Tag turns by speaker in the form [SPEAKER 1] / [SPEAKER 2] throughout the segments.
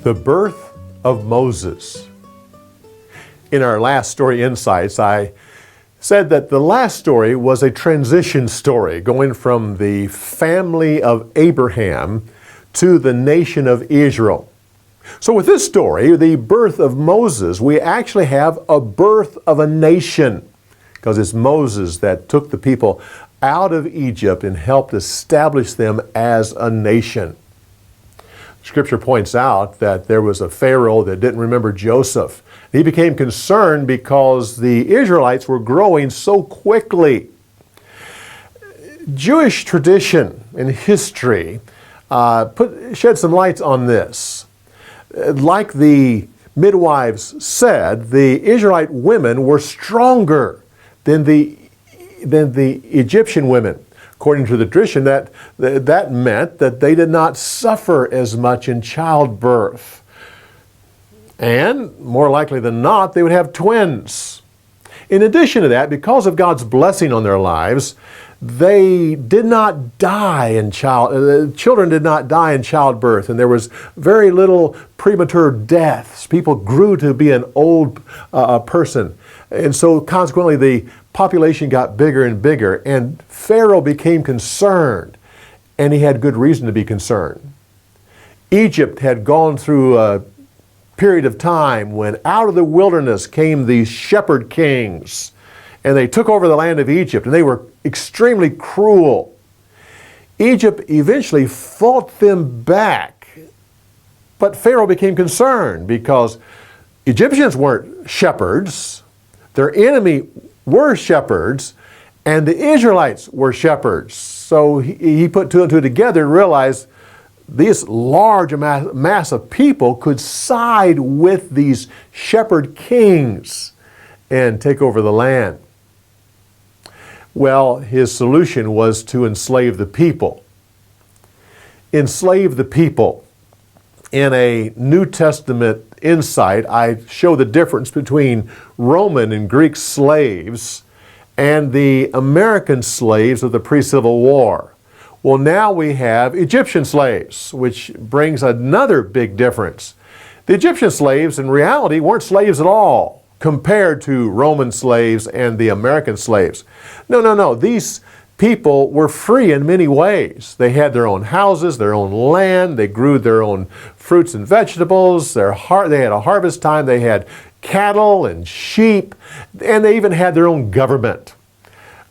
[SPEAKER 1] The birth of Moses. In our last story, Insights, I said that the last story was a transition story going from the family of Abraham to the nation of Israel. So with this story, the birth of Moses, we actually have a birth of a nation, because it's Moses that took the people out of Egypt and helped establish them as a nation. Scripture points out that there was a Pharaoh that didn't remember Joseph. He became concerned because the Israelites were growing so quickly. Jewish tradition and history shed some lights on this. Like the midwives said, the Israelite women were stronger than the Egyptian women. According to the tradition, that meant that they did not suffer as much in childbirth. And more likely than not, they would have twins. In addition to that, because of God's blessing on their lives, they did not die in children did not die in childbirth, and there was very little premature deaths. People grew to be an old person. And so consequently, the population got bigger and bigger, and Pharaoh became concerned, and he had good reason to be concerned. Egypt had gone through a period of time when out of the wilderness came these shepherd kings, and they took over the land of Egypt, and they were extremely cruel. Egypt eventually fought them back, but Pharaoh became concerned because Egyptians weren't shepherds. Their enemy were shepherds, and the Israelites were shepherds. So he put two and two together and realized this large mass of people could side with these shepherd kings and take over the land. Well, his solution was to enslave the people. Enslave the people. In a New Testament insight, I show the difference between Roman and Greek slaves and the American slaves of the pre-Civil War. Well, now we have Egyptian slaves, which brings another big difference. The Egyptian slaves in reality weren't slaves at all compared to Roman slaves and the American slaves. No. These people were free in many ways. They had their own houses, their own land, they grew their own fruits and vegetables, they had a harvest time, they had cattle and sheep, and they even had their own government.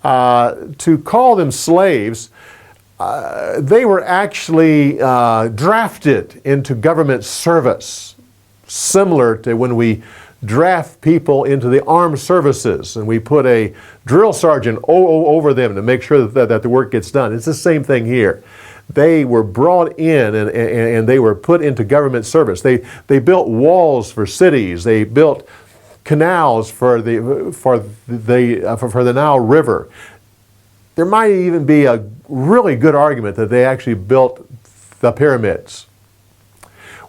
[SPEAKER 1] To call them slaves, they were actually drafted into government service, similar to when we draft people into the armed services and we put a drill sergeant over them to make sure that the work gets done. It's the same thing here. They were brought in and they were put into government service. They built walls for cities. They built canals for the Nile River. There might even be a really good argument that they actually built the pyramids.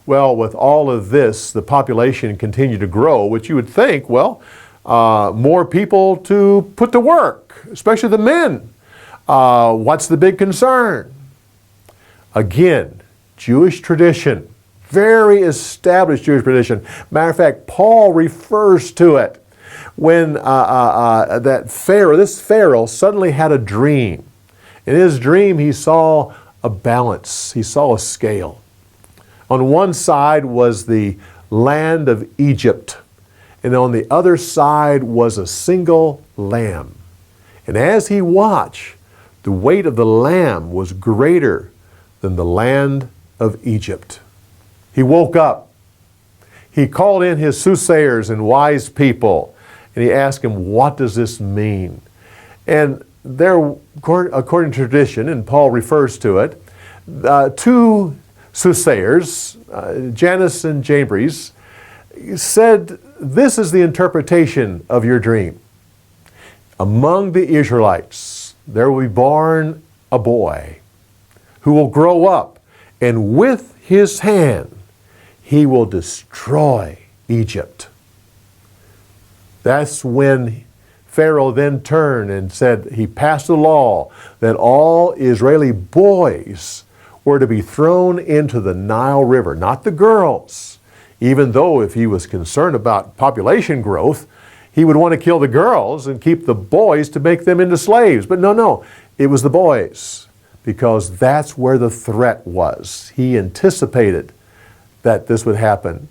[SPEAKER 1] Well, with all of this, the population continued to grow, which you would think, more people to put to work, especially the men. What's the big concern? Again, Jewish tradition, very established Jewish tradition. Matter of fact, Paul refers to it when this Pharaoh suddenly had a dream. In his dream, he saw a balance. He saw a scale. On one side was the land of Egypt, and on the other side was a single lamb. And as he watched, the weight of the lamb was greater than the land of Egypt. He woke up. He called in his soothsayers and wise people, and he asked them, what does this mean? And there, according to tradition, and Paul refers to it, two soothsayers, Jannes and Jambres, said, this is the interpretation of your dream. Among the Israelites, there will be born a boy, who will grow up, and with his hand he will destroy Egypt. That's when Pharaoh then turned and said he passed a law that all Israeli boys were to be thrown into the Nile River, not the girls. Even though if he was concerned about population growth, he would want to kill the girls and keep the boys to make them into slaves. But no, it was the boys, because that's where the threat was. He anticipated that this would happen.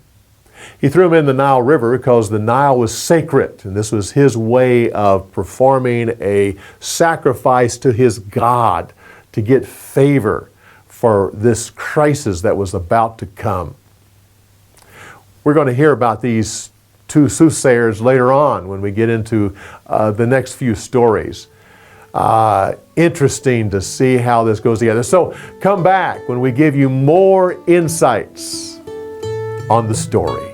[SPEAKER 1] He threw them in the Nile River because the Nile was sacred, and this was his way of performing a sacrifice to his God to get favor for this crisis that was about to come. We're going to hear about these two soothsayers later on when we get into the next few stories. Interesting to see how this goes together. So come back when we give you more insights on the story.